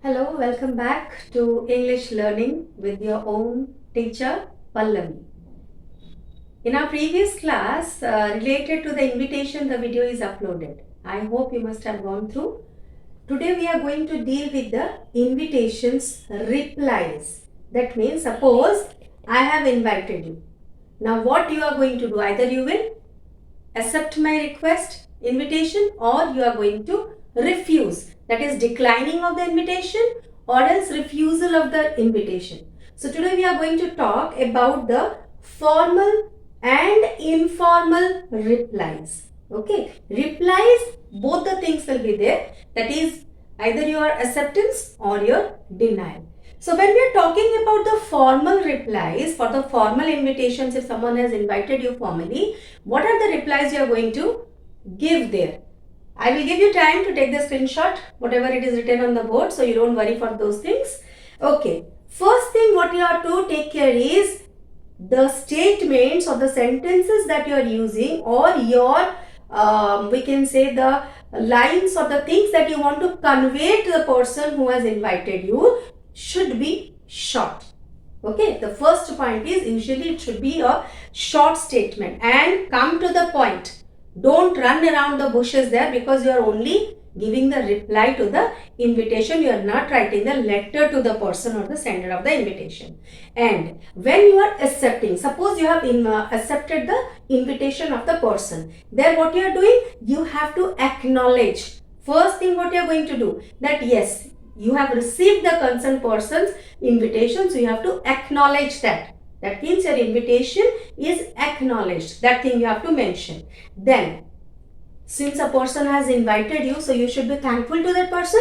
Hello, welcome back to English Learning with your own teacher Pallabee. In our previous class related to the invitation, the video is uploaded. I hope you must have gone through. Today we are going to deal with the invitations replies. That means suppose I have invited you. Now what you are going to do? Either you will accept my request, invitation, or you are going to refuse. That is declining of the invitation or else refusal of the invitation. So today we are going to talk about the formal and informal replies. Okay, replies, both the things will be there. That is either your acceptance or your denial. So when we are talking about the formal replies for the formal invitations, if someone has invited you formally, what are the replies you are going to give there? I will give you time to take the screenshot, whatever it is written on the board, so you don't worry for those things. Okay, first thing what you have to take care is the statements or the sentences that you are using, or your we can say the lines or the things that you want to convey to the person who has invited you should be short. Okay, the first point is usually it should be a short statement and come to the point. Don't run around the bushes there, because you are only giving the reply to the invitation. You are not writing the letter to the person or the sender of the invitation. And when you are accepting, suppose you have accepted the invitation of the person, then what you are doing, you have to acknowledge. First thing what you are going to do, that yes, you have received the concerned person's invitation, so you have to acknowledge that. That means your invitation is acknowledged. That thing you have to mention. Then, since a person has invited you, so you should be thankful to that person.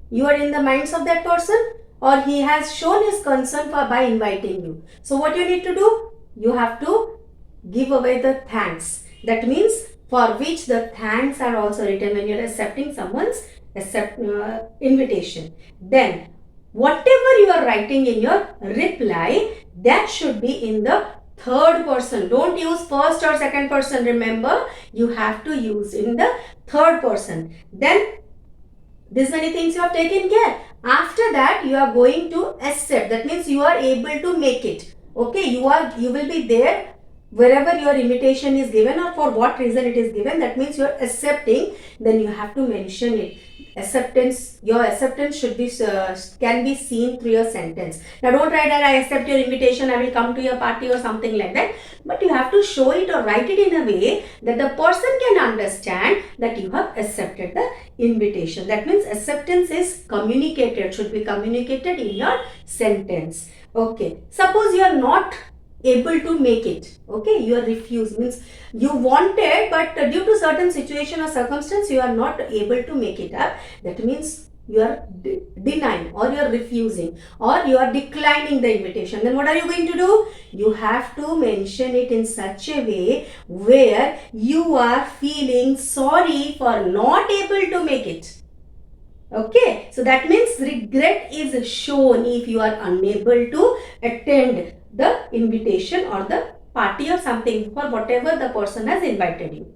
You are in the minds of that person, or he has shown his concern by inviting you. So what you need to do? You have to give away the thanks. That means for which the thanks are also written when you are accepting someone's invitation. Then whatever you are writing in your reply, that should be in the third person. Don't use first or second person. Remember, you have to use in the third person. Then these many things you have taken care. After that, you are going to accept. That means you are able to make it. Okay, you will be there wherever your invitation is given or for what reason it is given. That means you are accepting. Then you have to mention it. Acceptance, your acceptance should be can be seen through your sentence. Now don't write that I accept your invitation, I will come to your party or something like that, but you have to show it or write it in a way that the person can understand that you have accepted the invitation. That means acceptance is communicated, should be communicated in your sentence. Okay, suppose you are not able to make it. Okay, you are refused, means you wanted, but due to certain situation or circumstance you are not able to make it up. That means you are denying, or you are refusing, or you are declining the invitation. Then what are you going to do? You have to mention it in such a way where you are feeling sorry for not able to make it. Okay, so that means regret is shown if you are unable to attend the invitation or the party or something for whatever the person has invited you.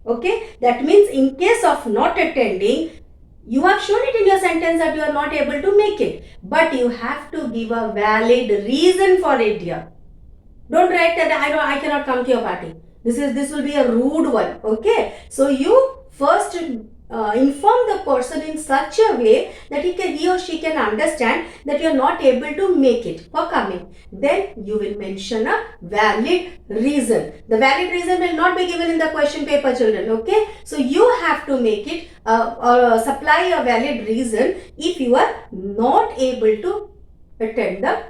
Okay, that means in case of not attending, you have shown it in your sentence that you are not able to make it, but you have to give a valid reason for it here. Don't write that I cannot come to your party. This will be a rude one. Okay, so you first inform the person in such a way that he or she can understand that you are not able to make it for coming. Then you will mention a valid reason. The valid reason will not be given in the question paper, children. Okay, so you have to make it or supply a valid reason if you are not able to attend the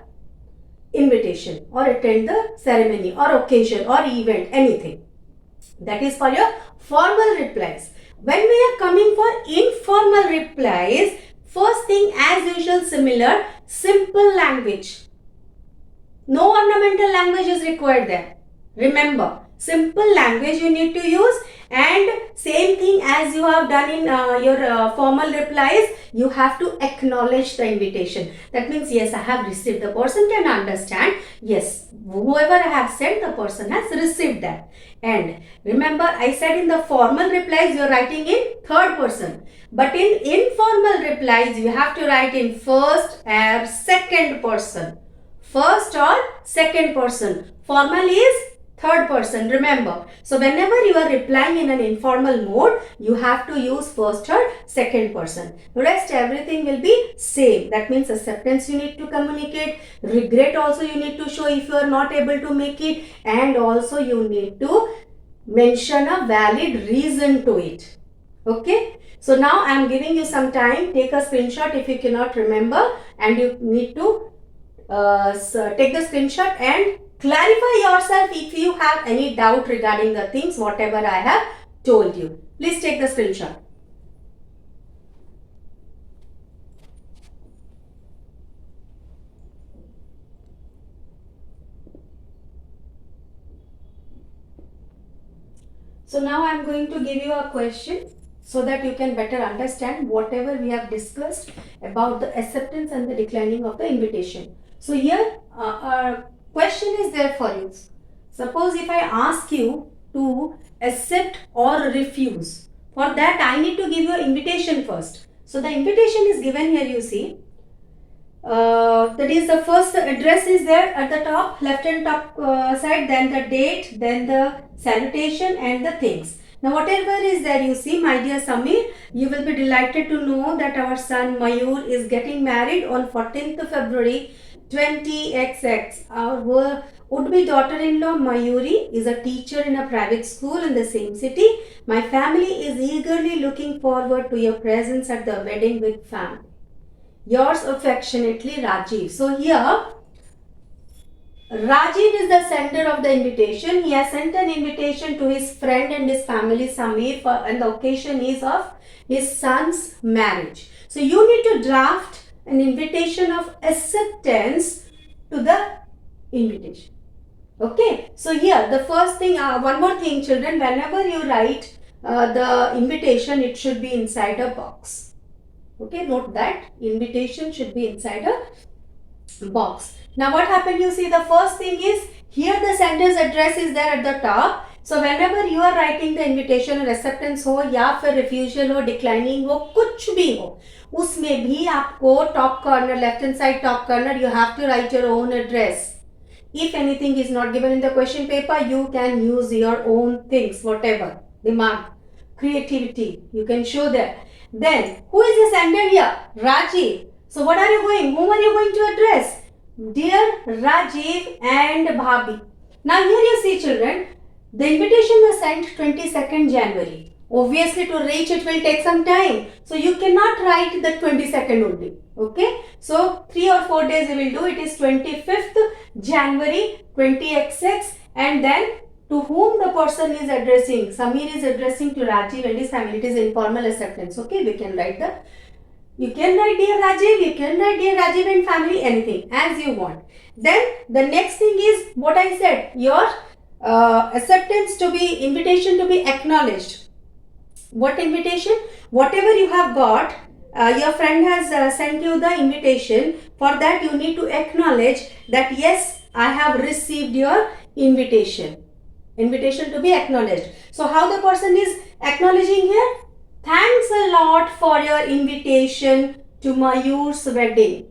invitation or attend the ceremony or occasion or event, anything. That is for your formal replies. When we are coming for informal replies, first thing as usual similar, simple language. No ornamental language is required there. Remember, simple language you need to use, and same thing as you have done in your formal replies, you have to acknowledge the invitation. That means, yes, I have received. The person can understand, yes, whoever I have sent, the person has received that. And remember, I said in the formal replies, you are writing in third person. But in informal replies, you have to write in first or second person. First or second person. Formal is third person, remember. So whenever you are replying in an informal mode, you have to use first or second person. Rest everything will be same. That means acceptance you need to communicate, regret also you need to show if you are not able to make it, and also you need to mention a valid reason to it. Okay. So now I am giving you some time. Take a screenshot if you cannot remember, and you need to take the screenshot and clarify yourself if you have any doubt regarding the things whatever I have told you. Please take the screenshot. So now I am going to give you a question so that you can better understand whatever we have discussed about the acceptance and the declining of the invitation. So here a question is there for you. Suppose if I ask you to accept or refuse, for that I need to give you an invitation first. So the invitation is given here, you see. That is, the first address is there at the top, left hand top side, then the date, then the salutation and the things. Now whatever is there, you see, my dear Samir, you will be delighted to know that our son Mayur is getting married on 14th February 20XX. Our would-be daughter-in-law Mayuri is a teacher in a private school in the same city. My family is eagerly looking forward to your presence at the wedding with family. Yours affectionately, Rajiv. So here, Rajiv is the sender of the invitation. He has sent an invitation to his friend and his family, Samir, and the occasion is of his son's marriage. So you need to draft an invitation of acceptance to the invitation. Okay. So here, the first thing, one more thing, children, whenever you write the invitation, it should be inside a box. Okay, note that invitation should be inside a box. Now what happened, you see, the first thing is here the sender's address is there at the top. So whenever you are writing the invitation or acceptance हो या फिर refusal हो, declining हो, कुछ भी हो, उसमें भी आपको top corner, left hand side top corner, you have to write your own address. If anything is not given in the question paper, you can use your own things, whatever, demand, creativity, you can show there. Then, who is the sender here? Rajiv. So, what are you going? Whom are you going to address? Dear Rajiv and Bhabhi. Now, here you see, children, the invitation was sent 22nd January. Obviously, to reach it will take some time. So, you cannot write the 22nd only. Okay. So, 3 or 4 days we will do. It is 25th January 20XX, and then to whom the person is addressing. Samir is addressing to Rajiv and his family. It is informal acceptance. Okay, we can write you can write dear Rajiv, you can write dear Rajiv and family, anything as you want. Then the next thing is what I said, your acceptance to be, invitation to be acknowledged. What invitation? Whatever you have got, your friend has sent you the invitation. For that you need to acknowledge that yes, I have received your invitation. Invitation to be acknowledged. So how the person is acknowledging here? Thanks a lot for your invitation to Mayur's wedding.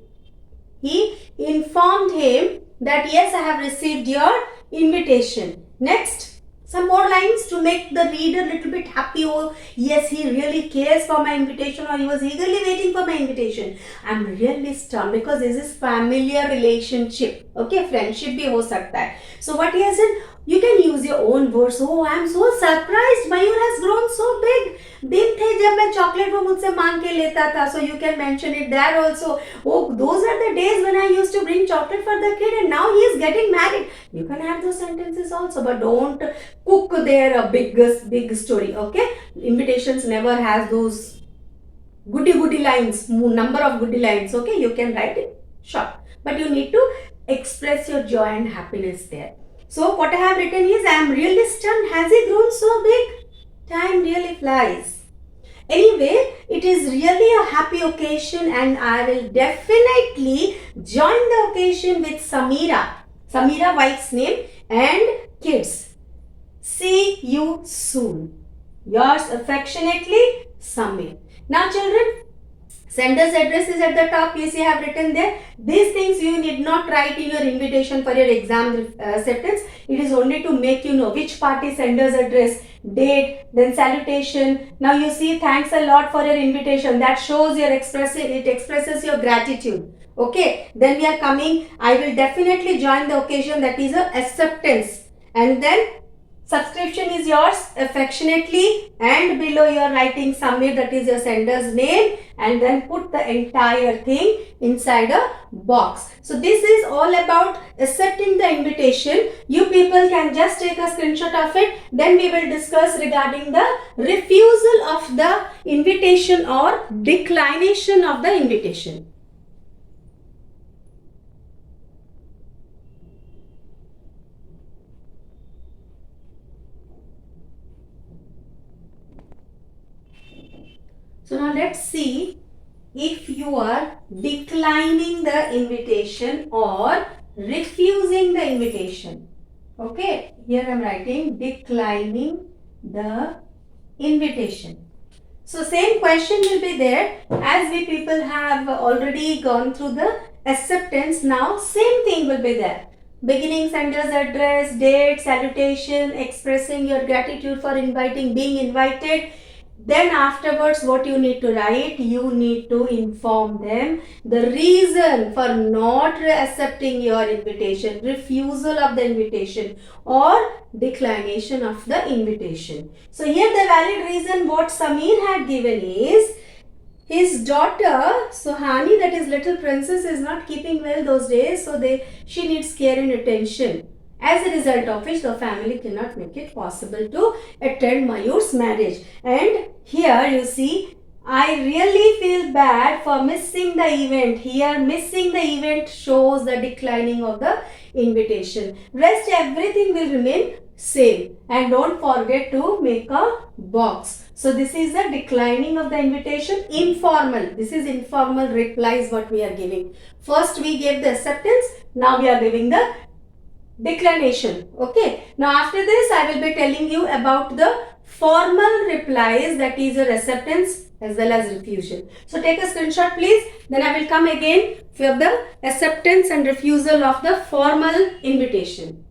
He informed him that yes, I have received your invitation. Next, some more lines to make the reader little bit happy. Oh, yes, he really cares for my invitation, or he was eagerly waiting for my invitation. I'm really stunned because this is familiar relationship. Okay, friendship bhi ho sakta hai. So what he has said, you can use your own words. Oh, I'm so surprised. Mayur has grown so big. दिन थे जब मैं chocolate वो मुझसे मांग के लेता था. So you can mention it there also. Oh, those are the days when I used to bring chocolate for the kid, and now he is getting married. You can have those sentences also, but don't cook there a big story. Okay, invitations never has those goody lines, number of goody lines. Okay, you can write it short, but you need to express your joy and happiness there. So what I have written is, I am really stunned. Has he grown so big? Time really flies. Anyway, it is really a happy occasion and I will definitely join the occasion with Samira wife's name and kids. See you soon. Yours affectionately, Samir. Now children, sender's address is at the top. You see I have written there. These things you need not write in your invitation for your exam acceptance. It is only to make you know which party sender's address, date, then salutation. Now you see thanks a lot for your invitation. That shows your it expresses your gratitude. Okay. Then we are coming. I will definitely join the occasion, that is a acceptance. And then subscription is yours affectionately, and below you are writing Samir, that is your sender's name, and then put the entire thing inside a box. So this is all about accepting the invitation. You people can just take a screenshot of it. Then we will discuss regarding the refusal of the invitation or declination of the invitation. So now let's see if you are declining the invitation or refusing the invitation. Okay, here I am writing declining the invitation. So same question will be there, as we people have already gone through the acceptance. Now same thing will be there. Beginning, sender's address, date, salutation, expressing your gratitude for being invited. Then afterwards what you need to write, you need to inform them the reason for not accepting your invitation, refusal of the invitation or declination of the invitation. So here the valid reason what Samir had given is his daughter Sohani, that is little princess, is not keeping well those days, so she needs care and attention. As a result of which the family cannot make it possible to attend Mayur's marriage. And here you see, I really feel bad for missing the event. Here missing the event shows the declining of the invitation. Rest everything will remain same. And don't forget to make a box. So this is the declining of the invitation, informal. This is informal replies what we are giving. First we gave the acceptance, now we are giving the declination. Okay. Now after this I will be telling you about the formal replies, that is your acceptance as well as refusal. So take a screenshot please. Then I will come again for the acceptance and refusal of the formal invitation.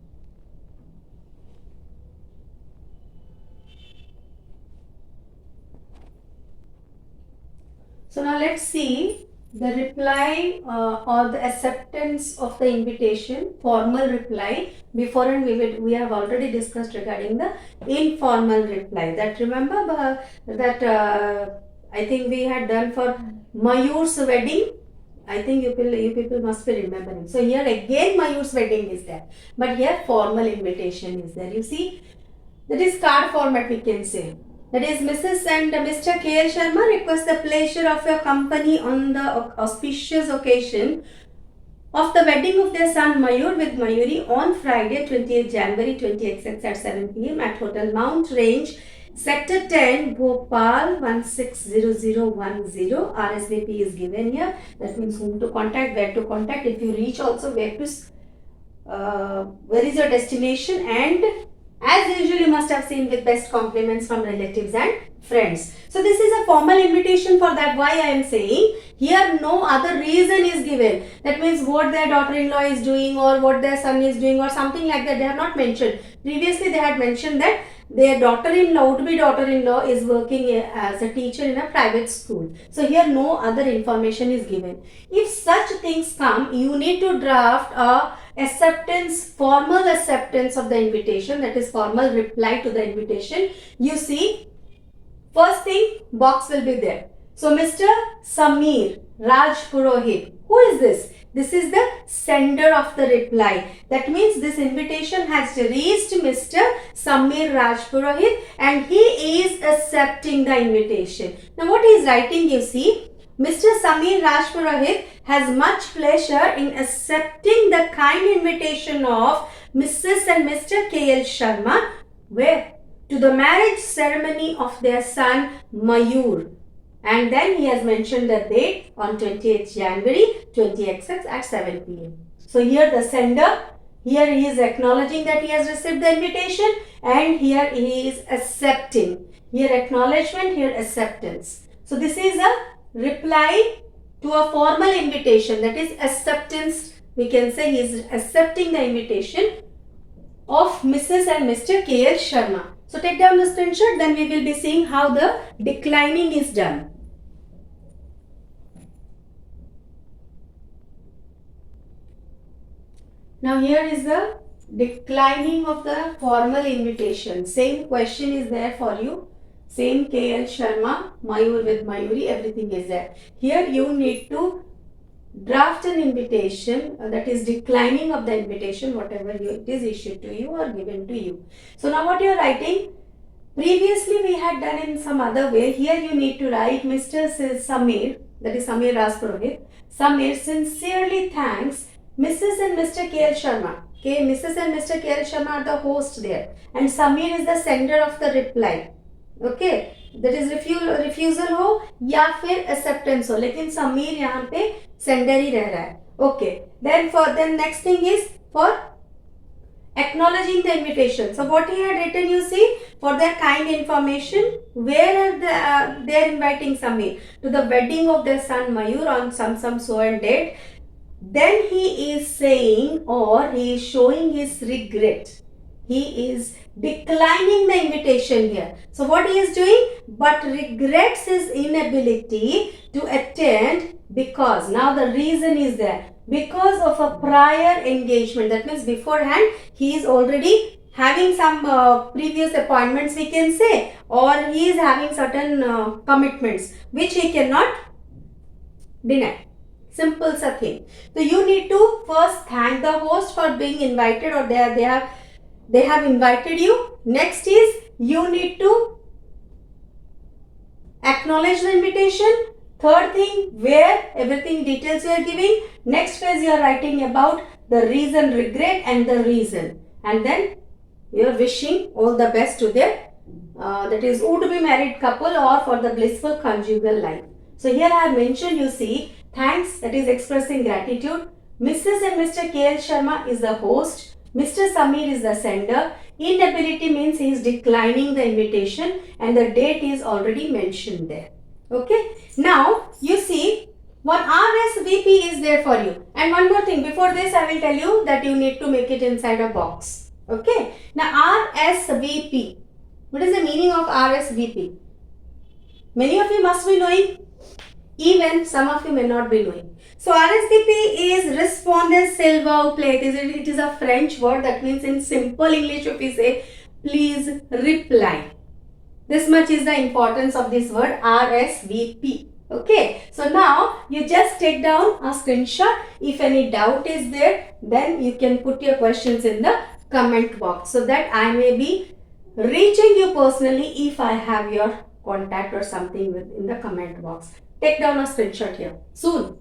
So now let's see the reply or the acceptance of the invitation, formal reply. Before and we have already discussed regarding the informal reply. That remember that I think we had done for Mayur's wedding. I think you people must be remembering. So here again Mayur's wedding is there, but here formal invitation is there. You see, that is card format we can say. That is, Mrs. and Mr. K.L. Sharma request the pleasure of your company on the auspicious occasion of the wedding of their son Mayur with Mayuri on Friday 20th January 20XX at 7 p.m. at Hotel Mount Range, Sector 10, Bhopal 160010. Rsvp is given here. That means whom to contact, where to contact. If you reach also, where is your destination, and as usual, you must have seen with best compliments from relatives and friends. So this is a formal invitation. For that, why I am saying here no other reason is given. That means what their daughter-in-law is doing or what their son is doing or something like that. They have not mentioned. Previously, they had mentioned that their daughter-in-law, would-be daughter-in-law, is working as a teacher in a private school. So here no other information is given. If such things come, you need to draft a acceptance, formal acceptance of the invitation, that is formal reply to the invitation. You see, first thing, box will be there. So Mr. Samir Raj Purohit, who is this? This is the sender of the reply. That means this invitation has reached Mr. Samir Raj Purohit and he is accepting the invitation. Now what he is writing, you see, Mr. Samir Raj Purohit has much pleasure in accepting the kind invitation of Mrs. and Mr. K.L. Sharma, where to the marriage ceremony of their son Mayur. And then he has mentioned the date on 28th January 20XX at 7 p.m. So here the sender, here he is acknowledging that he has received the invitation, and here he is accepting. Here acknowledgement, here acceptance. So this is a reply to a formal invitation, that is acceptance. We can say he is accepting the invitation of Mrs. and Mr. K.L. Sharma. So take down the screenshot, then we will be seeing how the declining is done. Now here is the declining of the formal invitation. Same question is there for you. Same KL Sharma, Mayur with Mayuri, everything is there. Here you need to draft an invitation, that is declining of the invitation, whatever it is issued to you or given to you. So now what you are writing, previously we had done in some other way. Here you need to write Mr. Samir, that is Samir Raspurohit. Samir sincerely thanks Mrs. and Mr. K.L. Sharma. Okay, Mrs. and Mr. K.L. Sharma are the host there, and Samir is the sender of the reply. Okay, that is refusal हो या फिर acceptance हो, लेकिन समीर यहाँ पे sender ही रह रहा है. Okay, then next thing is for acknowledging the invitation. So what he had written, you see, for their kind information, where they are inviting Samir to the wedding of their son Mayur on some so and date. Then he is saying, or he is showing his regret. He is declining the invitation here. So what he is doing? But regrets his inability to attend because, now the reason is there, because of a prior engagement. That means beforehand he is already having some previous appointments, we can say, or he is having certain commitments which he cannot deny. Simple sa thing. So you need to first thank the host for being invited, or they have invited you. Next is you need to acknowledge the invitation. Third thing, where everything details you are giving. Next phase you are writing about the reason, regret and the reason. And then you are wishing all the best to their that is would be married couple or for the blissful conjugal life. So here I have mentioned, you see, thanks, that is expressing gratitude. Mrs. and Mr. K.L. Sharma is the host. Mr. Samir is the sender. Inability means he is declining the invitation, and the date is already mentioned there. Okay. Now you see one RSVP is there for you. And one more thing, before this I will tell you that you need to make it inside a box. Okay. Now RSVP. What is the meaning of RSVP? Many of you must be knowing. Even some of you may not be knowing. So RSVP is Respondez Silva Play. It is a French word that means, in simple English if we say, please reply. This much is the importance of this word RSVP. Okay. So now you just take down a screenshot. If any doubt is there, then you can put your questions in the comment box so that I may be reaching you personally if I have your contact or something in the comment box. Take down a screenshot here soon.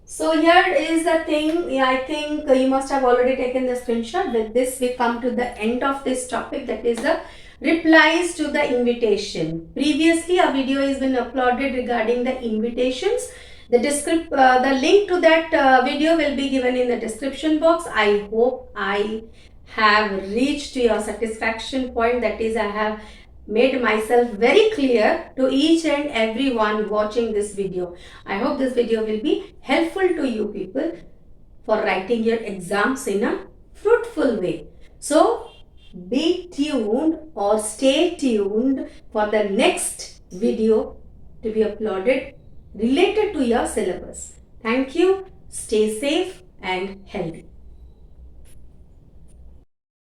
So here is the thing. I think you must have already taken the screenshot. With this we come to the end of this topic, that is the replies to the invitation. Previously a video has been uploaded regarding the invitations. The link to that video will be given in the description box. I hope I have reached to your satisfaction point. That is, I have made myself very clear to each and everyone watching this video. I hope this video will be helpful to you people for writing your exams in a fruitful way. So be tuned or stay tuned for the next video to be uploaded related to your syllabus. Thank you. Stay safe and healthy.